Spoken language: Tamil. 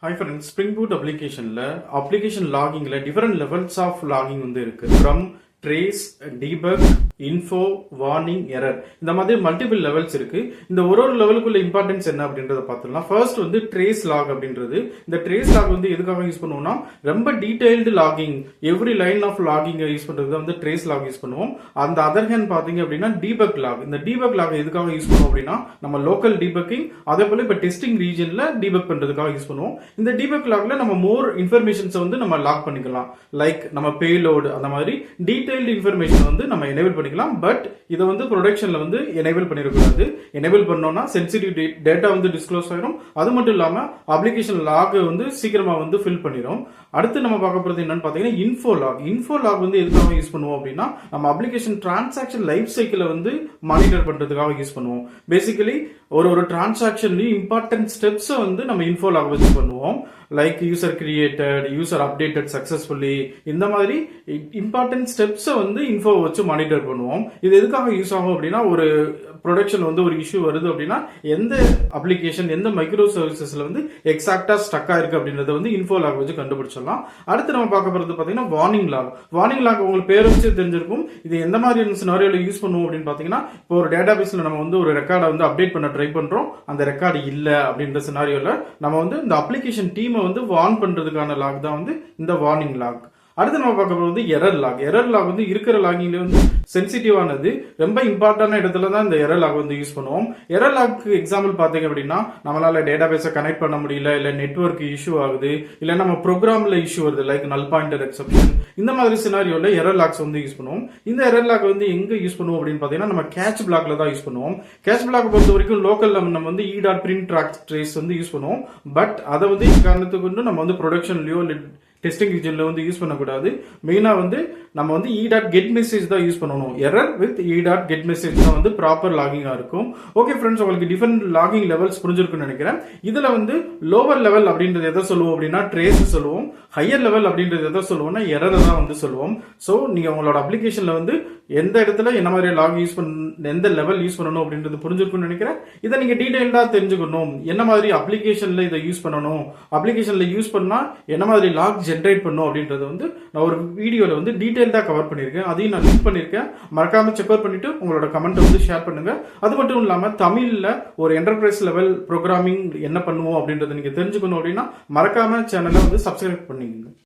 Hi friends, Spring Boot application logging different levels of logging from trace, debug, info, warning, error. இந்த மாதிரி மல்டிபிள் லெவல்ஸ் இருக்கு. இந்த ஒரு லெவலுக்குள்ள இம்பார்ட்டன்ஸ் என்ன அப்படின்றத பார்த்துடலாம். ஃபர்ஸ்ட் trace log அப்படின்றது. இந்த trace log எதுக்காக யூஸ் பண்ணுவோம்னா ரொம்ப detailed logging every line of logging use பண்றது trace log யூஸ் பண்ணுவோம். அந்த அதர் ஹேண்ட் பாத்தீங்க அப்படின்னா debug log. இந்த debug log எதுக்காக யூஸ் பண்ணுவோம் அப்படின்னா நம்ம லோக்கல் டீபக்கிங் அதே போல இப்ப டெஸ்டிங் ரீஜன்ல டீபக் பண்றதுக்காக யூஸ் பண்ணுவோம். இந்த debug logல நம்ம மோர் இன்ஃபர்மேஷன்ஸ் நம்ம லாக் பண்ணிக்கலாம். லைக் நம்ம பேலோட் அந்த மாதிரி டீடைல் இன்ஃபர்மேஷன் நம்ம எனேபிள் பண்ணிக்கலாம். பட் இதை ப்ரொடக்ஷன்ல எனேபிள் பண்ணிடக்கூடாது. எனேபிள் பண்ணோம்னா சென்சிட்டிவ் டேட்டா டிஸ்க்ளோஸ் ஆயிரும். அது மட்டும் இல்லாம அப்ளிகேஷன் லாக் சீக்கிரமா ஃபில் பண்ணிரும். அடுத்து நம்ம பார்க்க போறது என்னன்னு பாத்தீங்கன்னா இன்ஃபோ லாக். இன்ஃபோ லாக் எதுக்காக யூஸ் பண்ணுவோம் அப்படின்னா நம்ம அப்ளிகேஷன் டிரான்சாக்ஷன் லைஃப் சைக்கிளை மானிட்டர் பண்றதுக்காக யூஸ் பண்ணுவோம். பேசிக்கலி ஒரு டிரான்சாக்ஷன்லயும் இம்பார்ட்டன்ட் ஸ்டெப்ஸ் நம்ம இன்ஃபோ லாக் வச்சு பண்ணுவோம். Like user created, user updated successfully, இந்த மாதிரி இம்பார்ட்டன்ட் ஸ்டெப்ஸ் இன்ஃபோ வச்சு மானிட்டர் பண்ணுவோம். இது எதுக்காக யூஸ் ஆகும் அப்படின்னா ஒரு ப்ரொடக்ஷன் ஒரு இஷ்யூ வருது அப்படின்னா எந்த அப்ளிகேஷன் எந்த மைக்ரோ சர்வீசஸ்ல எக்ஸாக்டா ஸ்டக் ஆயிருக்கு அப்படின்றத இன்ஃபோ லாக் வச்சு கண்டுபிடிச்சிடலாம். அடுத்து நம்ம பார்க்க போறது பாத்தீங்கன்னா வார்னிங் லாக். வார்னிங் லாக் உங்களுக்கு பேர் வச்சு தெரிஞ்சிருக்கும். இது எந்த மாதிரி சினாரியோல யூஸ் பண்ணுவோம் அப்படின்னு பாத்தீங்கன்னா இப்போ ஒரு டேட்டாபேஸ்ல நம்ம ஒரு ரெக்கார்டை அப்டேட் பண்ண ட்ரை பண்றோம். அந்த ரெக்கார்டு இல்ல அப்படின்ற சினாரியோல நம்ம இந்த அப்ளிகேஷன் டீம் வார்ன் பண்றதுக்கான லாக் தான் இந்த வார்னிங் லாக். அடுத்து நம்ம பார்க்க போறது எரர் லாக். எரர் லாக் இருக்கிற லாகிங்ல சென்சிட்டிவானது, ரொம்ப இம்பார்ட்டன்டான இடத்துல தான் இந்த எரர் லாக் யூஸ் பண்ணுவோம். எரர் லாக் எக்ஸாம்பிள் பாத்தீங்க அப்படின்னா நம்மளால டேட்டாபேஸை கனெக்ட் பண்ண முடியல, இல்ல நெட்வொர்க் இஷ்யூ ஆகுது, இல்ல நம்ம ப்ரோக்ராம்ல இஷ்யூ வருது லைக் நல் பாயிண்டர் எக்ஸெப்ஷன். இந்த மாதிரி சினாரியோல எரர் லாக்ஸ் யூஸ் பண்ணுவோம். இந்த எரர் லாக் எங்க யூஸ் பண்ணுவோம் அப்படின்னு பாத்தீங்கன்னா நம்ம கேட்ச் பிளாக்ல தான் யூஸ் பண்ணுவோம். கேட்ச் பிளாக் பொறுத்த வரைக்கும் லோக்கல்ல நம்ம print track trace யூஸ் பண்ணுவோம். பட் அதை காரணத்துக்கு நம்ம ப்ரொடக்ஷன்லயோ டெஸ்டிங் ரீஜன்ல யூஸ் பண்ணக்கூடாது. மெயினா நம்ம get message தான் யூஸ் பண்ணணும். எரர் வித் get message தான் ப்ராப்பர் லாகிங்கா இருக்கும். ஓகே ஃப்ரெண்ட்ஸ், உங்களுக்கு டிஃபரெண்ட் லாகிங் லெவல்ஸ் புரிஞ்சிருக்குன்னு நினைக்கிறேன். இதுல லோவர் லெவல் அப்படின்றது எதை சொல்லுவோம் அப்படின்னா ட்ரேஸ் சொல்லுவோம். ஹையர் லெவல் அப்படின்றது எதை சொல்லுவோம்னா எரர் தான் சொல்லுவோம். சோ நீங்க உங்களோட அப்ளிகேஷன்ல எந்த இடத்துல என்ன மாதிரி லாக் யூஸ் எந்த லெவல் யூஸ் பண்ணணும் அப்படின்றது புரிஞ்சிருக்குன்னு நினைக்கிறேன். இதை நீங்க டீடைல்டா தெரிஞ்சுக்கணும். என்ன மாதிரி அப்ளிகேஷன்ல இதை யூஸ் பண்ணணும், அப்ளிகேஷன்ல யூஸ் பண்ணா என்ன மாதிரி லாக் ஜென்ரேட் பண்ணும் அப்படின்றது நான் ஒரு வீடியோல டீடைல்டா கவர் பண்ணிருக்கேன். அதையும் நான் லிங்க் பண்ணிருக்கேன். மறக்காம செக் அவுட் பண்ணிட்டு உங்களோட கமெண்ட் ஷேர் பண்ணுங்க. அது மட்டும் இல்லாம தமிழ்ல ஒரு என்டர்பிரைஸ் லெவல் ப்ரோக்ராமிங் என்ன பண்ணுவோம் அப்படின்றத நீங்க தெரிஞ்சுக்கணும் அப்படின்னா மறக்காம சேனலை சப்ஸ்கிரைப் பண்ணிக்கோங்க.